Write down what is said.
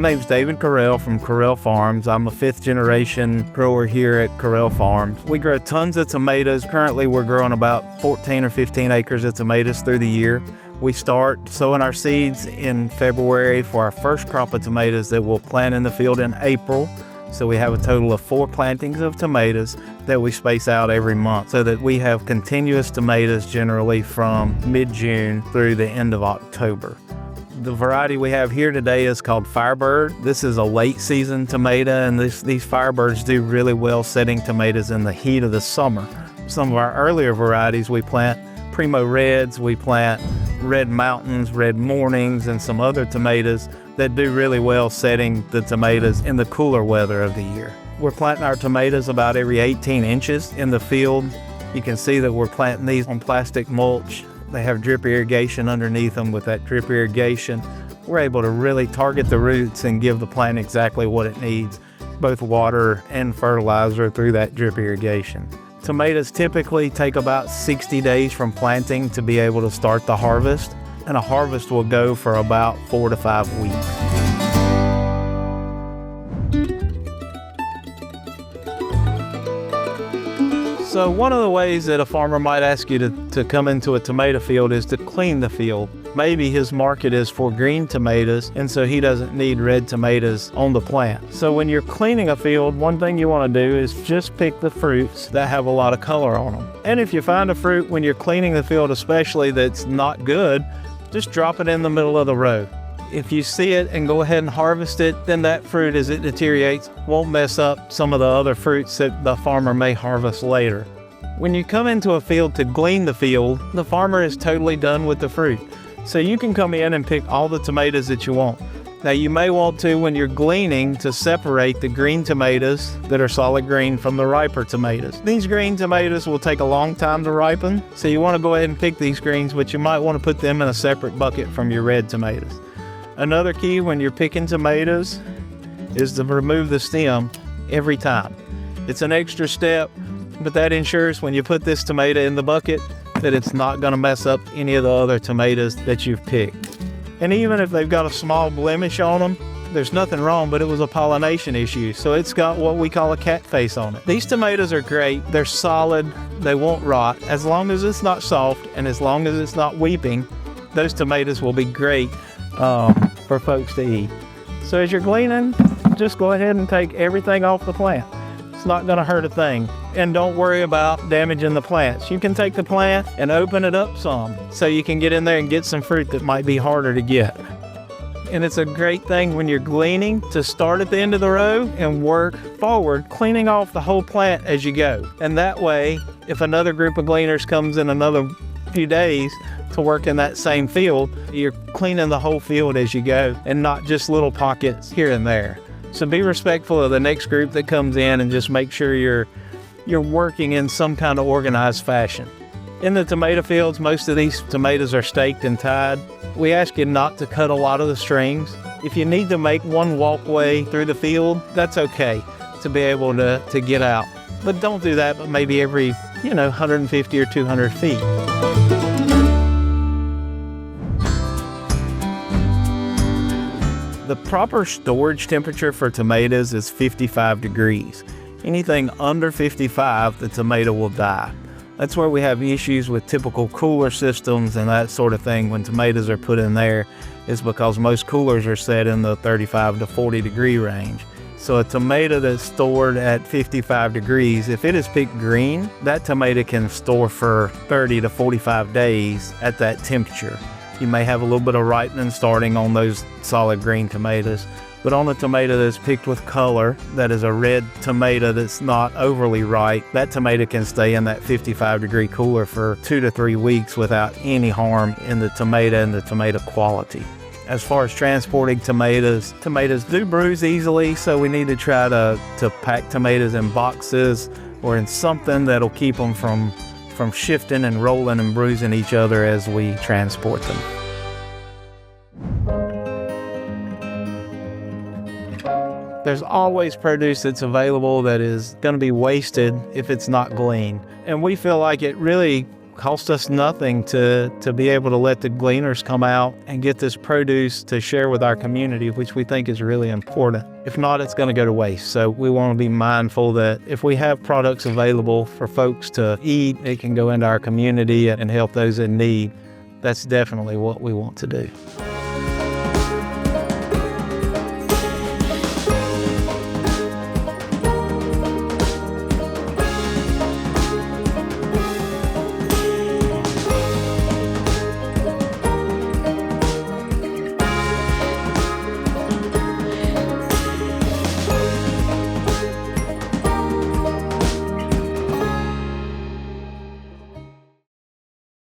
name's David Carell from Carell Farms. I'm a 5th generation grower here at Carell Farms. We grow tons of tomatoes. Currently, we're growing about 14 or 15 acres of tomatoes through the year. We start sowing our seeds in February for our first crop of tomatoes that we'll plant in the field in April. So we have a total of 4 plantings of tomatoes that we space out every month so that we have continuous tomatoes generally from mid-June through the end of October. The variety we have here today is called Firebird. This is a late season tomato, and these Firebirds do really well setting tomatoes in the heat of the summer. Some of our earlier varieties we plant Primo Reds, we plant Red Mountains, Red Mornings, and some other tomatoes that do really well setting the tomatoes in the cooler weather of the year. We're planting our tomatoes about every 18 inches in the field. You can see that we're planting these on plastic mulch. They have drip irrigation underneath them. With that drip irrigation, we're able to really target the roots and give the plant exactly what it needs, both water and fertilizer through that drip irrigation. Tomatoes typically take about 60 days from planting to be able to start the harvest, and a harvest will go for about 4 to 5 weeks. So one of the ways that a farmer might ask you to come into a tomato field is to clean the field. Maybe his market is for green tomatoes, and so he doesn't need red tomatoes on the plant. So when you're cleaning a field, one thing you want to do is just pick the fruits that have a lot of color on them. And if you find a fruit when you're cleaning the field especially that's not good, just drop it in the middle of the row. If you see it and go ahead and harvest it, then that fruit as it deteriorates won't mess up some of the other fruits that the farmer may harvest later. When you come into a field to glean the field, the farmer is totally done with the fruit. So you can come in and pick all the tomatoes that you want. Now you may want to, when you're gleaning, to separate the green tomatoes that are solid green from the riper tomatoes. These green tomatoes will take a long time to ripen, so you want to go ahead and pick these greens, but you might want to put them in a separate bucket from your red tomatoes. Another key when you're picking tomatoes is to remove the stem every time. It's an extra step, but that ensures when you put this tomato in the bucket that it's not going to mess up any of the other tomatoes that you've picked. And even if they've got a small blemish on them, there's nothing wrong, but it was a pollination issue, so it's got what we call a cat face on it. These tomatoes are great. They're solid. They won't rot. As long as it's not soft and as long as it's not weeping, those tomatoes will be great for folks to eat. So as you're gleaning, just go ahead and take everything off the plant. It's not going to hurt a thing. And don't worry about damaging the plants. You can take the plant and open it up some so you can get in there and get some fruit that might be harder to get. And it's a great thing when you're gleaning to start at the end of the row and work forward, cleaning off the whole plant as you go. And that way, if another group of gleaners comes in another few days to work in that same field, you're cleaning the whole field as you go and not just little pockets here and there. So be respectful of the next group that comes in and just make sure you're working in some kind of organized fashion. In the tomato fields, most of these tomatoes are staked and tied. We ask you not to cut a lot of the strings. If you need to make one walkway through the field, that's okay to be able to get out. But don't do that, but maybe every 150 or 200 feet. The proper storage temperature for tomatoes is 55 degrees. Anything under 55, the tomato will die. That's where we have issues with typical cooler systems and that sort of thing when tomatoes are put in there, is because most coolers are set in the 35 to 40 degree range. So a tomato that's stored at 55 degrees, if it is picked green, that tomato can store for 30 to 45 days at that temperature. You may have a little bit of ripening starting on those solid green tomatoes, but on a tomato that's picked with color, that is a red tomato that's not overly ripe, that tomato can stay in that 55 degree cooler for 2 to 3 weeks without any harm in the tomato and the tomato quality. As far as transporting tomatoes do bruise easily, so we need to try to pack tomatoes in boxes or in something that'll keep them from shifting and rolling and bruising each other as we transport them. There's always produce that's available that is going to be wasted if it's not gleaned. And we feel like it really cost us nothing to be able to let the gleaners come out and get this produce to share with our community, which we think is really important. If not, it's going to go to waste. So we want to be mindful that if we have products available for folks to eat, it can go into our community and help those in need. That's definitely what we want to do.